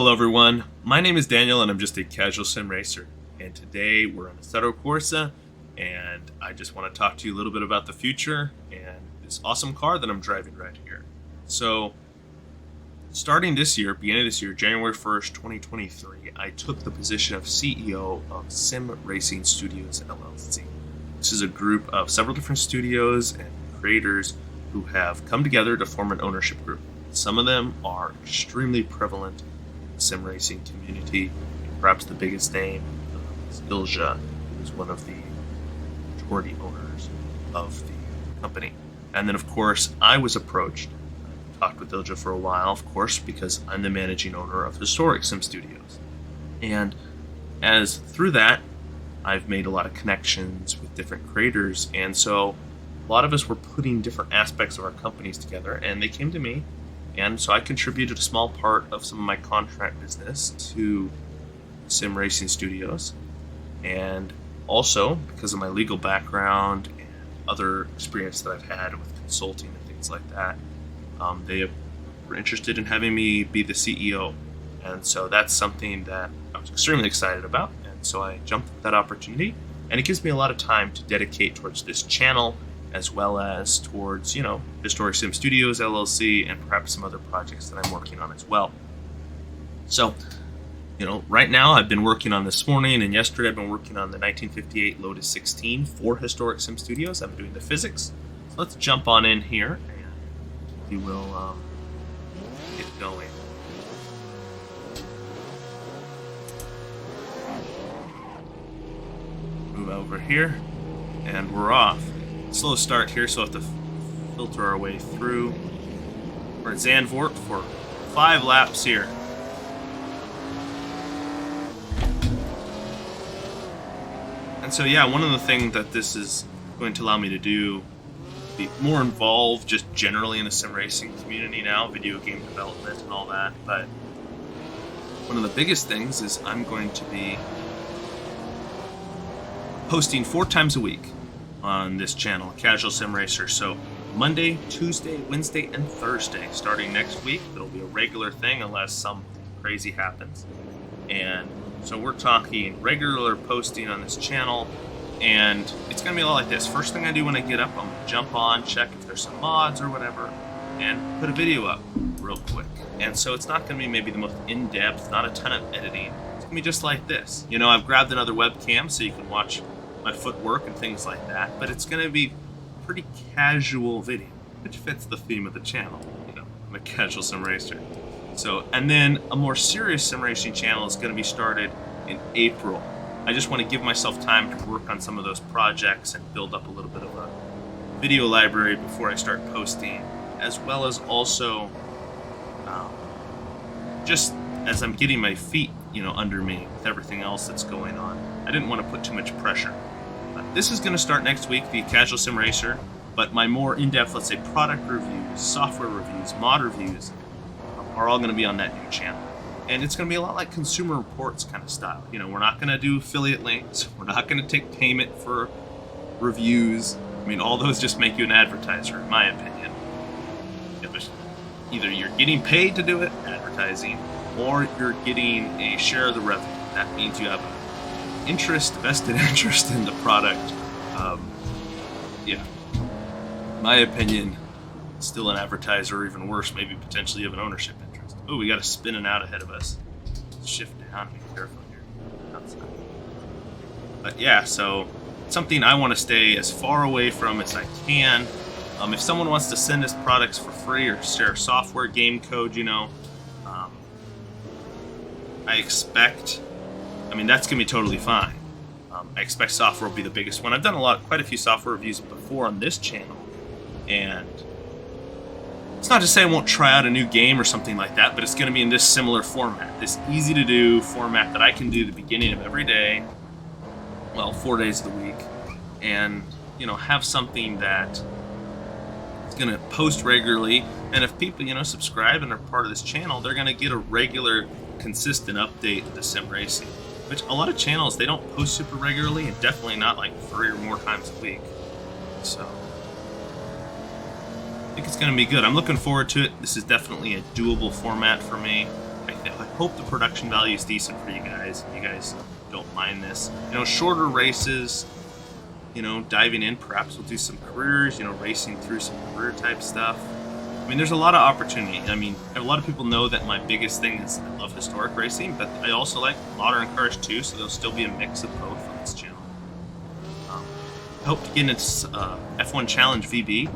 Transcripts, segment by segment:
Hello everyone, my name is Daniel and I'm just a casual sim racer, and today we're on Assetto Corsa and I just want to talk to you a little bit about the future and this awesome car that I'm driving right here. So starting this year, beginning of this year, January 1st, 2023, I took the position of CEO of Sim Racing Studios LLC. This is a group of several different studios and creators who have come together to form an ownership group. Some of them are extremely prevalent sim racing community. Perhaps the biggest name is Ilja, who's one of the majority owners of the company. And then, of course, I was approached. I talked with Ilja for a while, of course, because I'm the managing owner of Historic Sim Studios. And as through that, I've made a lot of connections with different creators. And so a lot of us were putting different aspects of our companies together, and they came to me. And so I contributed a small part of some of my contract business to Sim Racing Studios. And also, because of my legal background and other experience that I've had with consulting and things like that, they were interested in having me be the CEO. And so that's something that I was extremely excited about. And so I jumped at that opportunity. And it gives me a lot of time to dedicate towards this channel, as well as towards, Historic Sim Studios LLC and perhaps some other projects that I'm working on as well. So, right now I've been working on this morning and yesterday I've been working on the 1958 Lotus 16 for Historic Sim Studios. I'm doing the physics. So let's jump on in here and we will get going. Move over here and we're off. Slow start here, so we'll have to filter our way through. We're at Zandvoort for 5 laps here. And so one of the things that this is going to allow me to do, be more involved just generally in the sim racing community now, video game development and all that, but one of the biggest things is I'm going to be posting 4 times a week on this channel, Casual Sim Racer. So Monday, Tuesday, Wednesday, and Thursday. Starting next week, it'll be a regular thing unless something crazy happens. And so we're talking regular posting on this channel, and it's going to be a lot like this. First thing I do when I get up, I'm going to jump on, check if there's some mods or whatever, and put a video up real quick. And so it's not going to be maybe the most in-depth, not a ton of editing. It's going to be just like this. I've grabbed another webcam so you can watch my footwork and things like that, but it's going to be pretty casual video, which fits the theme of the channel. I'm a casual sim racer. So, and then a more serious sim racing channel is going to be started in April. I just want to give myself time to work on some of those projects and build up a little bit of a video library before I start posting, as well as also just as I'm getting my feet, under me with everything else that's going on. I didn't want to put too much pressure. This is going to start next week, the Casual Sim Racer, but my more in-depth, let's say, product reviews, software reviews, mod reviews, are all going to be on that new channel. And it's going to be a lot like Consumer Reports kind of style. We're not going to do affiliate links. We're not going to take payment for reviews. All those just make you an advertiser, in my opinion. Either you're getting paid to do it, advertising, or you're getting a share of the revenue. That means you have a vested interest in the product. My opinion, still an advertiser, or even worse, maybe potentially you have an ownership interest. Oh, we got a spinning out ahead of us. Let's shift down, be careful here. Outside. But so something I want to stay as far away from as I can. If someone wants to send us products for free or share software, game code, I expect, that's going to be totally fine. I expect software will be the biggest one. I've done quite a few software reviews before on this channel, and it's not to say I won't try out a new game or something like that, but it's going to be in this similar format, this easy-to-do format that I can do the beginning of every day, 4 days of the week, and, have something that is going to post regularly, and if people, subscribe and are part of this channel, they're going to get a regular, consistent update to sim racing, which a lot of channels, they don't post super regularly, and definitely not like 3 or more times a week. So I think it's going to be good. I'm looking forward to it. This is definitely a doable format for me. I think I hope the production value is decent for you guys. You guys don't mind this. You know, shorter races, you know, diving in, perhaps we'll do some careers, you know, racing through some career type stuff. I mean, there's a lot of opportunity. I mean, a lot of people know that my biggest thing is I love historic racing, but I also like modern cars too, so there'll still be a mix of both on this channel. I hope to get into F1 Challenge VB.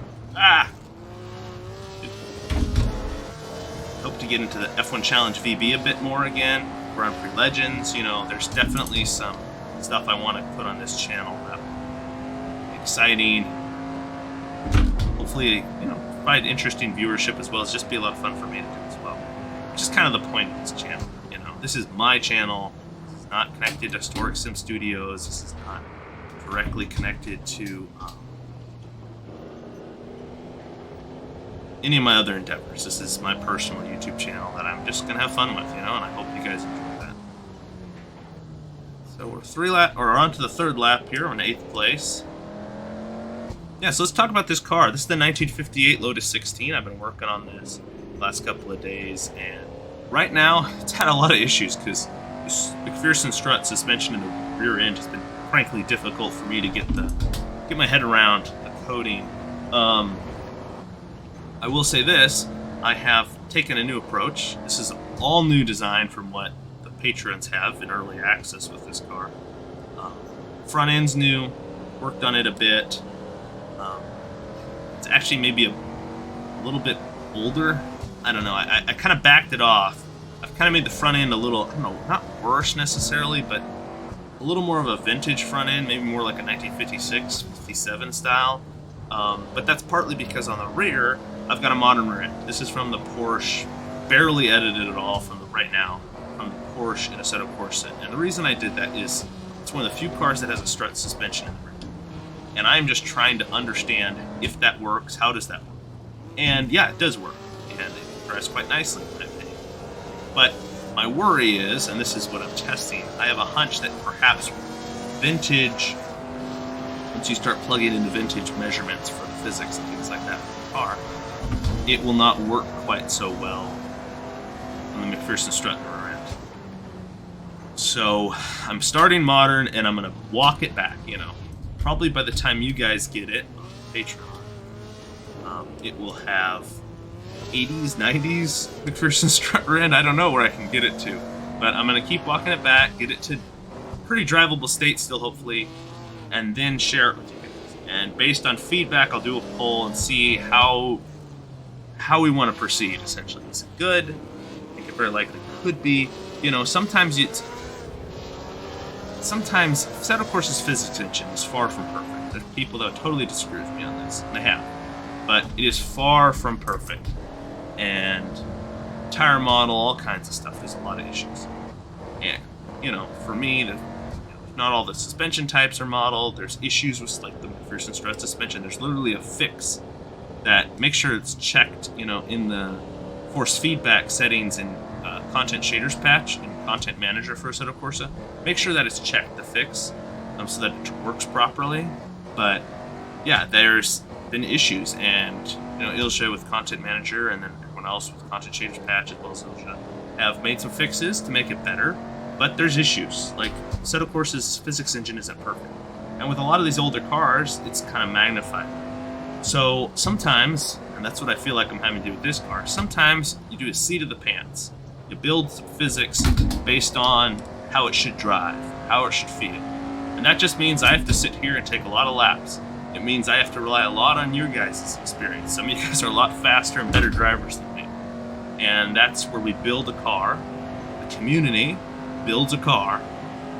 Hope to get into the F1 Challenge VB a bit more again. Grand Prix Legends, you know, there's definitely some stuff I want to put on this channel that exciting. Hopefully, you know, provide interesting viewership as well as just be a lot of fun for me to do as well. Which is kind of the point of this channel, you know. This is my channel. This is not connected to Historic Sim Studios. This is not directly connected to any of my other endeavors. This is my personal YouTube channel that I'm just gonna have fun with, you know, and I hope you guys enjoy that. So we're on to the third lap here. We're in 8th place. Yeah, so let's talk about this car. This is the 1958 Lotus 16. I've been working on this the last couple of days, and right now it's had a lot of issues because this McPherson strut suspension in the rear end has been frankly difficult for me to get my head around the coating. I will say this, I have taken a new approach. This is an all new design from what the patrons have in early access with this car. Front end's new, worked on it a bit. It's actually maybe a little bit older. I don't know, I kind of backed it off. I've kind of made the front end a little, I don't know, not worse necessarily, but a little more of a vintage front end, maybe more like a 1956, 57 style. But that's partly because on the rear, I've got a modern rear end. This is from the Porsche, barely edited at all from the Porsche in Assetto Corsa. And the reason I did that is it's one of the few cars that has a strut suspension in the rear. And I'm just trying to understand if that works, how does that work? And yeah, it does work. And it drives quite nicely, in my opinion. But my worry is, and this is what I'm testing, I have a hunch that perhaps vintage, once you start plugging into vintage measurements for the physics and things like that for the car, it will not work quite so well on the McPherson strut rear end. So I'm starting modern and I'm going to walk it back, you know. Probably by the time you guys get it on Patreon, it will have 80s, 90s McPherson strut rear end. I don't know where I can get it to, but I'm going to keep walking it back, get it to pretty drivable state still, hopefully, and then share it with you guys. And based on feedback, I'll do a poll and see how we want to proceed, essentially. Is it good? I think it very likely could be. You know, sometimes Assetto Corsa's physics engine is far from perfect. There's people that totally disagree with me on this, and they have. But it is far from perfect. And tire model, all kinds of stuff, there's a lot of issues. And, you know, for me, not all the suspension types are modeled. There's issues with, like, the McPherson strut suspension. There's literally a fix that makes sure it's checked, you know, in the force feedback settings in content shaders patch in content manager for Assetto Corsa. Make sure that it's checked, the fix, so that it works properly. But yeah, there's been issues, and you know, Ilsha with content manager and then everyone else with content shaders patch as well as Ilsha have made some fixes to make it better. But there's issues. Like Assetto Corsa's physics engine isn't perfect, and with a lot of these older cars, it's kind of magnified. So sometimes, and that's what I feel like I'm having to do with this car, sometimes you do a seat of the pants. You build some physics based on how it should drive, how it should feel. And that just means I have to sit here and take a lot of laps. It means I have to rely a lot on your guys' experience. Some of you guys are a lot faster and better drivers than me. And that's where we build a car. The community builds a car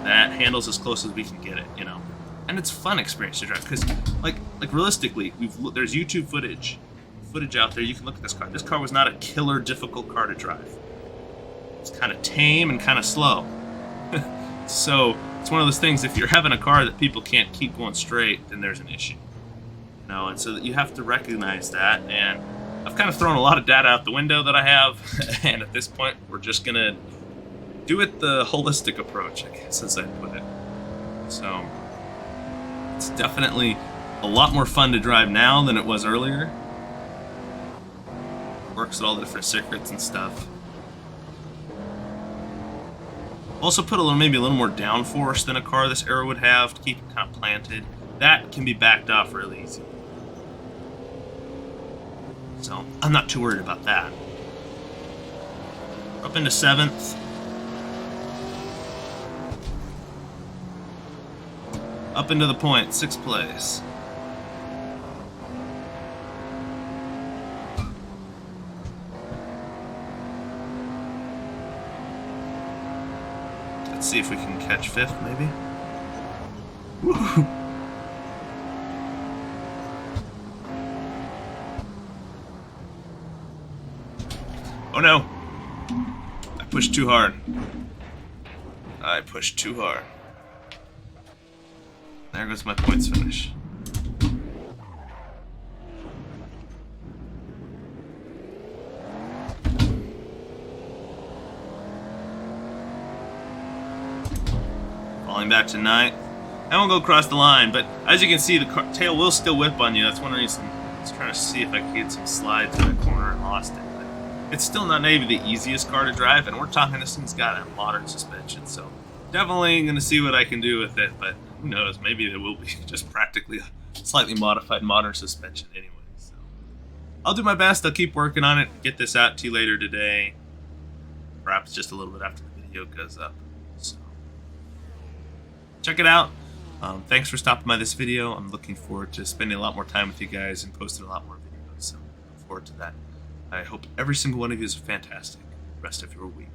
that handles as close as we can get it, you know. And it's a fun experience to drive because, like realistically, there's YouTube footage out there. You can look at this car. This car was not a killer difficult car to drive. It's kind of tame and kind of slow. So it's one of those things, if you're having a car that people can't keep going straight, then there's an issue. You know, and so you have to recognize that. And I've kind of thrown a lot of data out the window that I have. And at this point, we're just going to do it the holistic approach, I guess, as I put it. So it's definitely a lot more fun to drive now than it was earlier. Works at all the different circuits and stuff. Also put maybe a little more downforce than a car this era would have to keep it kind of planted. That can be backed off really easy. So I'm not too worried about that. Up into 7th. Up into the point, 6th place. Let's see if we can catch 5th, maybe. Woo! Oh no! I pushed too hard. I pushed too hard. There goes my points finish. Falling back to 9th. I won't go across the line, but as you can see, the tail will still whip on you. That's one reason I was trying to see if I could get some slides in the corner and lost it. But it's still not maybe the easiest car to drive, and we're talking this thing's got a modern suspension, so definitely going to see what I can do with it, but who knows, maybe it will be just practically a slightly modified modern suspension anyway. So I'll do my best. I'll keep working on it, get this out to you later today, perhaps just a little bit after the video goes up. So check it out. Thanks for stopping by this video. I'm looking forward to spending a lot more time with you guys and posting a lot more videos, so look forward to that. I hope every single one of you has a fantastic rest of your week.